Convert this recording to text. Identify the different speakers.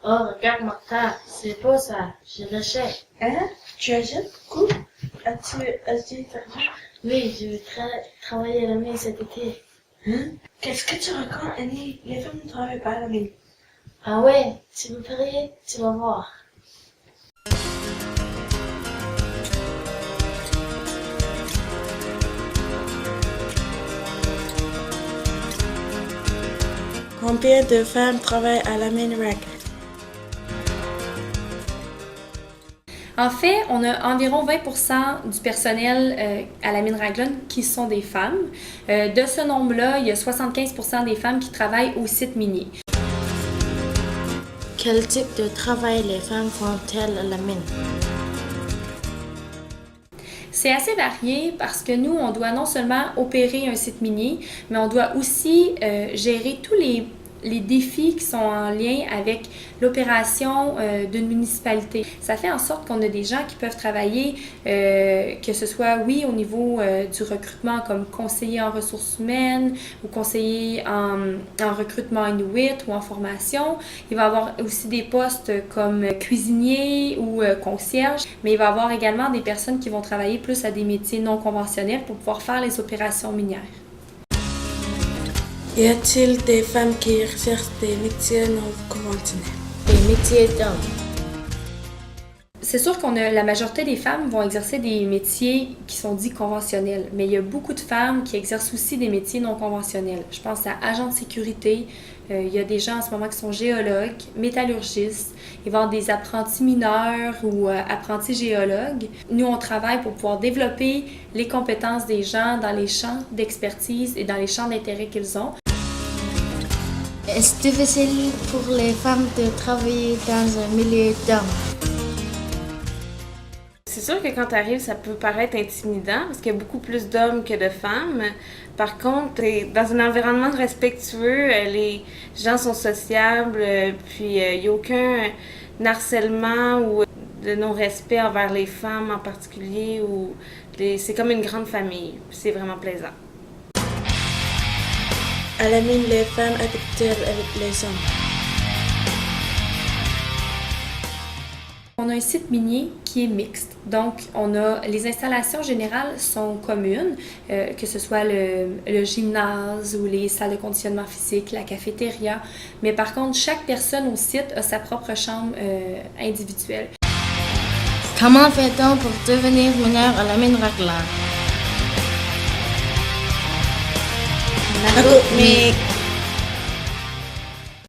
Speaker 1: Oh, regarde Martha, c'est pas ça, je l'achète.
Speaker 2: Hein? Tu achètes beaucoup? As-tu acheté de l'argent?
Speaker 1: Oui, je vais travailler à la main cet été.
Speaker 2: Hein? Qu'est-ce que tu racontes, Annie? Les femmes ne travaillent pas à la maison.
Speaker 1: Ah ouais, tu veux parier? Tu vas voir.
Speaker 2: Combien de femmes travaillent à la mine Raglan?
Speaker 3: En fait, on a environ 20% du personnel à la mine Raglan qui sont des femmes. De ce nombre-là, il y a 75% des femmes qui travaillent au site minier.
Speaker 1: Quel type de travail les femmes font-elles à la mine?
Speaker 3: C'est assez varié parce que nous, on doit non seulement opérer un site minier, mais on doit aussi gérer tous les défis qui sont en lien avec l'opération d'une municipalité. Ça fait en sorte qu'on a des gens qui peuvent travailler, que ce soit, oui, au niveau du recrutement comme conseiller en ressources humaines ou conseiller en recrutement Inuit ou en formation. Il va y avoir aussi des postes comme cuisinier ou concierge, mais il va y avoir également des personnes qui vont travailler plus à des métiers non conventionnels pour pouvoir faire les opérations minières.
Speaker 2: Y a-t-il des femmes qui recherchent des métiers non conventionnels?
Speaker 1: Des métiers d'hommes.
Speaker 3: C'est sûr qu'on a la majorité des femmes vont exercer des métiers qui sont dits conventionnels, mais il y a beaucoup de femmes qui exercent aussi des métiers non conventionnels. Je pense à agents de sécurité, il y a des gens en ce moment qui sont géologues, métallurgistes, il va y avoir des apprentis mineurs ou apprentis géologues. Nous, on travaille pour pouvoir développer les compétences des gens dans les champs d'expertise et dans les champs d'intérêt qu'ils ont.
Speaker 1: Est-ce difficile pour les femmes de travailler dans un milieu d'hommes?
Speaker 4: C'est sûr que quand tu arrives, ça peut paraître intimidant parce qu'il y a beaucoup plus d'hommes que de femmes. Par contre, t'es dans un environnement respectueux, les gens sont sociables, puis il n'y a aucun harcèlement ou de non-respect envers les femmes en particulier. C'est comme une grande famille, c'est vraiment plaisant.
Speaker 2: À la mine, les femmes habitent-elles avec les hommes?
Speaker 3: On a un site minier qui est mixte, donc les installations générales sont communes, que ce soit le gymnase ou les salles de conditionnement physique, la cafétéria, mais par contre, chaque personne au site a sa propre chambre individuelle.
Speaker 1: Comment fait-on pour devenir mineur à la mine Raglan?
Speaker 2: Nagoutmik!